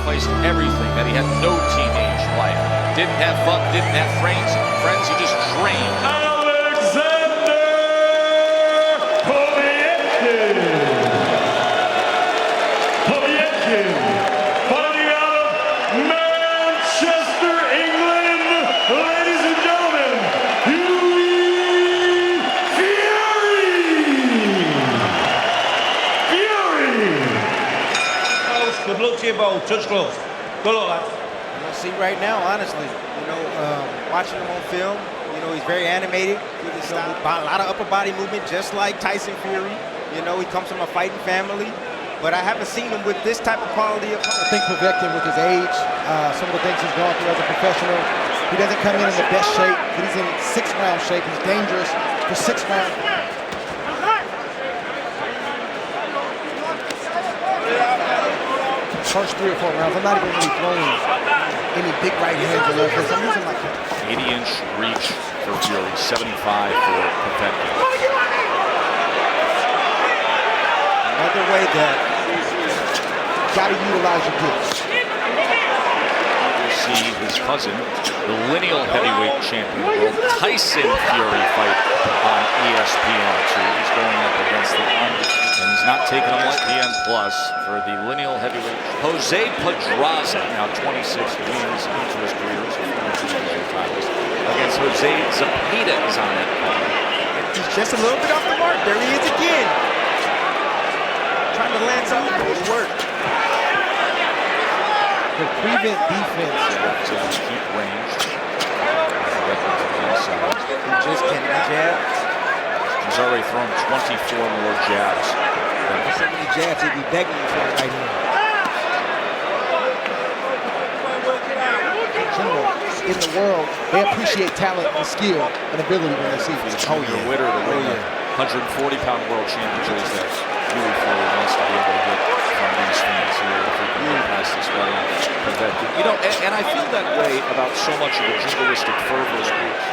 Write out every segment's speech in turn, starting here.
sacrificed everything, that he had no teenage life. Didn't have fun, didn't have friends, he just trained. Alexander Povetkin. Povetkin, fighting out of Manchester, England, ladies and gentlemen, Hughie Fury. Good luck to you both. Touch close. Good luck, lads. See right now, honestly, watching him on film, he's very animated with his style. A lot of upper body movement, just like Tyson Fury. He comes from a fighting family, but I haven't seen him with this type of quality. I think Povetkin, with his age, some of the things he's gone through as a professional, he doesn't come in the best shape, but he's in 6th-round shape. He's dangerous for 6th round. First 3 or 4 rounds, I'm not even really throwing any big right hands or left hands. I'm using like 80-inch reach for Fury, 75 for Povetkin. Another way that you gotta utilize your gifts. You see his cousin, the lineal heavyweight champion, Tyson Fury, fight on ESPN2. He's going up against the and he's not taking him like ESPN Plus for the lineal heavyweight. Jose Pedraza, now 26 wins into his career, so titles against Jose Zapata is on that card. He's just a little bit off the mark. There he is again. Trying to land something that would work. The prevent defense. Keep range. He just cannot jab. He's already thrown 24 more jabs. So many jabs, he'd be begging you for a right hand. In general, in the world, they appreciate talent and skill and ability when they see it. Oh, yeah. The winner, 140-pound world championships that Hughie Fury wants to be able to get from these fans here if we can get past this way. And I feel that way about so much of the jingoistic fervor sports.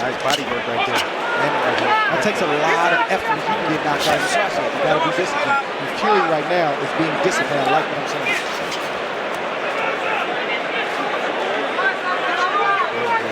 Nice body work right there. That takes a lot of effort if you can get knocked out in the process. You gotta be disciplined. And Fury right now is being disciplined. I like what I'm saying.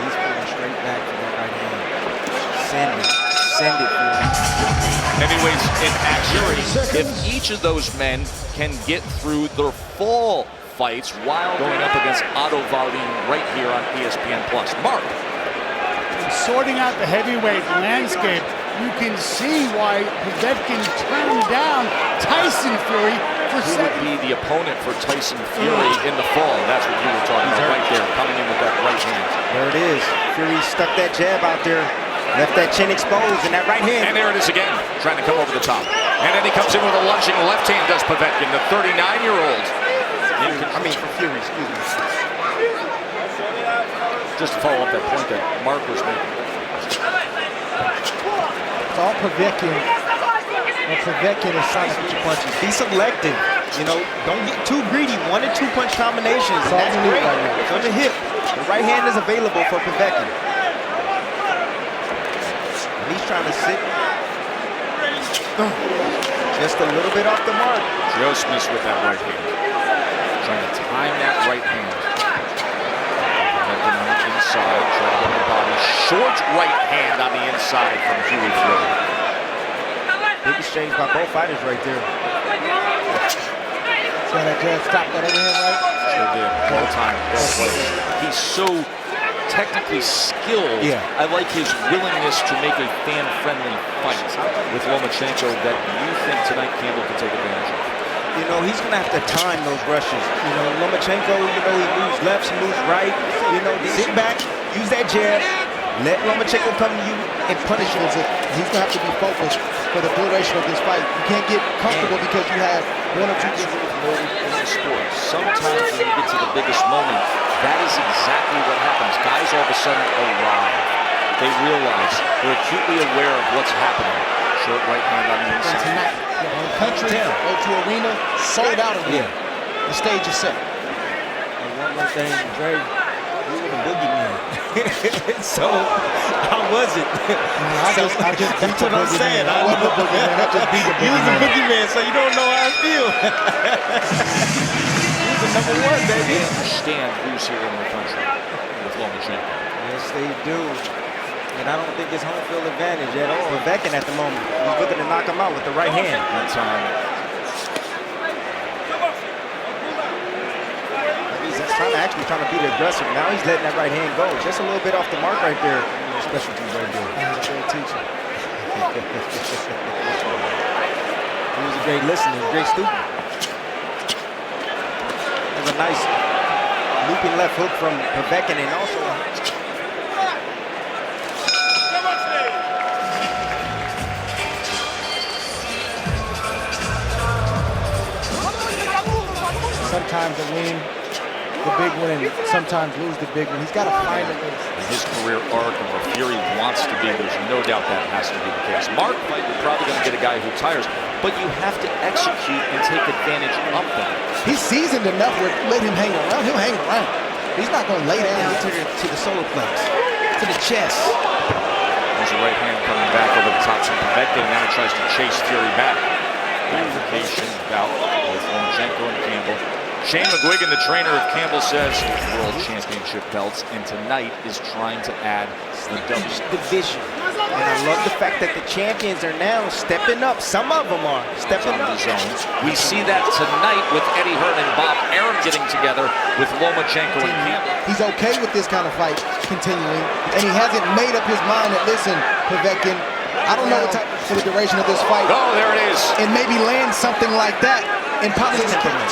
He's pulling straight back for that right hand. Send it. Heavyweights in action. If each of those men can get through their fall fights while going up against auto volume right here on ESPN Plus. Mark. Sorting out the heavyweight landscape, you can see why Povetkin turned down Tyson Fury for Who would be the opponent for Tyson Fury in the fall? That's what you were talking about right there, coming in with that right hand. There it is. Fury stuck that jab out there, left that chin exposed, and that right hand. And there it is again, trying to come over the top. And then he comes in with a lunging left hand, does Povetkin, the 39-year-old. For Fury, excuse me. Just to follow up that point that Mark was making. It's all Povetkin. And Povetkin is trying to put your punches. Be selective. Don't get too greedy. 1- and 2-punch combinations. That's great. It's on the hip. The right hand is available for Povetkin. And he's trying to sit. Just a little bit off the mark. Just missed with that right hand. Trying to time that right hand. Inside, trying to get the body. Short right hand on the inside from Hughie Fury. Big exchange by both fighters right there. So that jab stopped that overhand right? Sure did. All time. He's so technically skilled. Yeah. I like his willingness to make a fan-friendly fight with Lomachenko that you think tonight Campbell can take advantage of. He's going to have to time those rushes. Lomachenko, he moves left, he moves right. Sit back, use that jab, let Lomachenko come to you and punish him. He's going to have to be focused for the duration of this fight. You can't get comfortable because you have 1 or 2 in the sport. Sometimes when you get to the biggest moment, that is exactly what happens. Guys all of a sudden arrive. They realize, they're acutely aware of what's happening. Short right hand on the inside. Tonight, country, go to arena, sold out arena. The stage is set. And one more thing, Dre, you were the boogeyman. So, how was it? I just That's what I'm saying. I wasn't the boogeyman. I just beat the You was the boogeyman. boogeyman, so you don't know how I feel. He's the number one, They baby. understand who's here in the country with Lomachenko. Yes, they do. And I don't think it's home field advantage at all. Povetkin at the moment, he's looking to knock him out with the right hand. That time, He's trying to be the aggressive. Now he's letting that right hand go. Just a little bit off the mark right there. Specialties right there. He's a great teacher. He was a great listener, great student. There's a nice looping left hook from Povetkin and also Sometimes to win the big one and sometimes lose the big one. He's got to find a way. in his career arc and where Fury wants to be, there's no doubt that has to be the case. Mark fight, you're probably going to get a guy who tires, but you have to execute and take advantage of that. He's seasoned enough where let him hang around. He'll hang around. He's not going to lay down. to the solar plex, to the chest. There's a right hand coming back over the top from Povetkin. Now he tries to chase Fury back. Unification bout with Lomachenko and Campbell. Shane McGuigan, the trainer of Campbell, says world championship belts, and tonight is trying to add the Division. And I love the fact that the champions are now stepping up. Some of them are stepping on up. the zone. We see that tonight with Eddie Hearn and Bob Arum getting together with Lomachenko and Campbell. He's okay with this kind of fight continuing, and he hasn't made up his mind that, listen, Povetkin, I don't know what type for the duration of this fight. Oh, there it is. And maybe land something like that and probably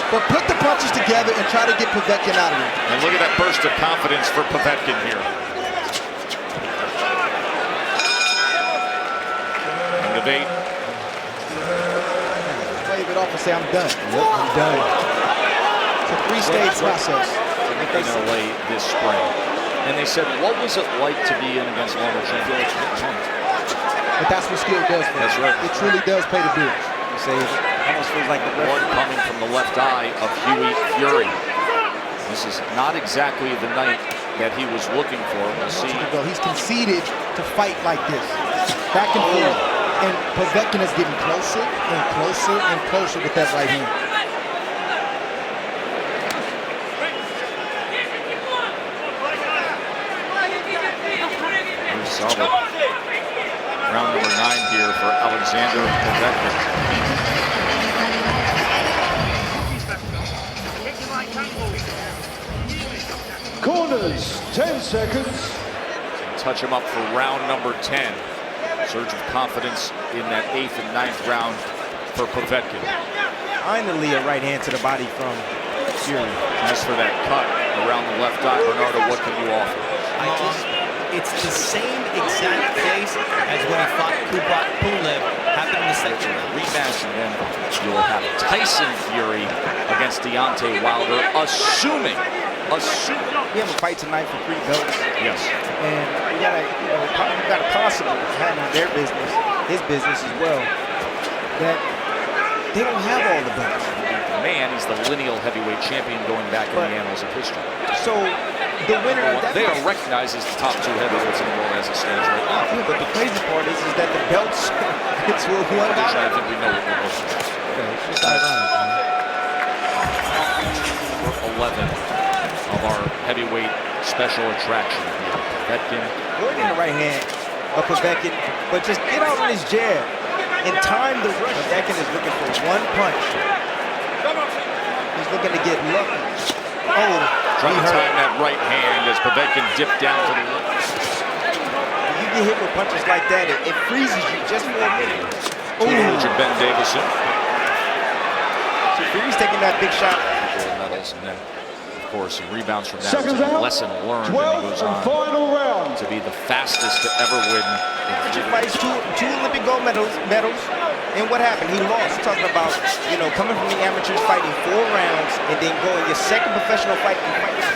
but put the punches together and try to get Povetkin out of it. And look at that burst of confidence for Povetkin here. And the bait. Wave it off and say, I'm done. Yep, I'm done. It's a three-stage process. In LA this spring. And they said, what was it like to be in against Lomachenko? But that's what skill does for That's him. right. It truly does pay the bills. You say it almost feels like the Blood coming from the left eye of Hughie Fury. This is not exactly the night that he was looking for. We'll see. He's conceded to fight like this, back and forth. And Povetkin is getting closer and closer and closer with that right hand. Solid. Round number 9 here for Alexander Povetkin. Corners, 10 seconds. Touch him up for round number 10. Surge of confidence in that 8th and 9th round for Povetkin. Finally, a right hand to the body from Fury. As for that cut around the left eye, Bernardo, what can you offer? It's the same exact case as when he fought Kubrat Pulev, happened in the second round. Rematch, and then you'll have Tyson Fury against Deontay Wilder, assuming. We have a fight tonight for 3 belts. Yes. And we gotta possibly handle their business, his business as well. That they don't have all the belts. Man, he's the lineal heavyweight champion going back in the annals of history. So the winner of that They are recognized as the top 2 heavyweights in the world as it stands right now. yeah, but the crazy part is that the belts it's one guy. I think we know what we're looking at. It's just ironic, man. Number 11 of our heavyweight special attraction here. Povetkin. Good in the right hand of Povetkin, but just get out on his jab and time the rush. Povetkin is looking for one punch. He's looking to get lucky. Oh, Trying to time that right hand as Povetkin dipped down to the left. When you get hit with punches like that, it freezes you just for a minute. Teenager Ben Davison. So Fury's taking that big shot. Gold medals, and then, of course, some rebounds from that. Second It's a round, lesson learned, and he 12th goes and on final round. to be the fastest to ever win. He fights two Olympic gold medals, and what happened? He lost. Talking about, coming from the amateurs, fighting 4 rounds, and then going your second professional fight and fighting.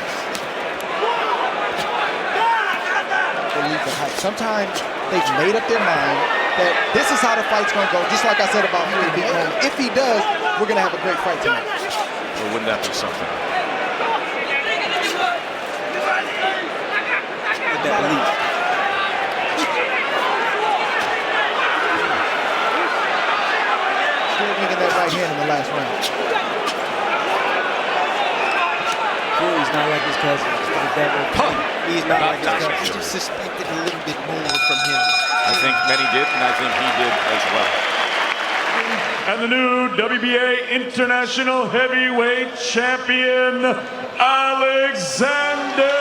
Believe the hype. Sometimes they've made up their mind that this is how the fight's going to go. Just like I said about Fury beating him. If he does, we're going to have a great fight tonight. Or wouldn't that be something? that belief. Still making that right hand in the last round. Fury's not like his cousin. Just put it that way. He's not like his cousin. I just suspected a little bit more from him. I think many did, and I think he did as well. And the new WBA International Heavyweight Champion, Alexander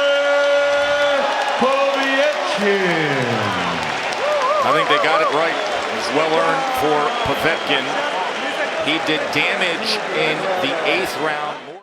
Povetkin. I think they got it right. It was well earned for Povetkin. He did damage in the 8th round.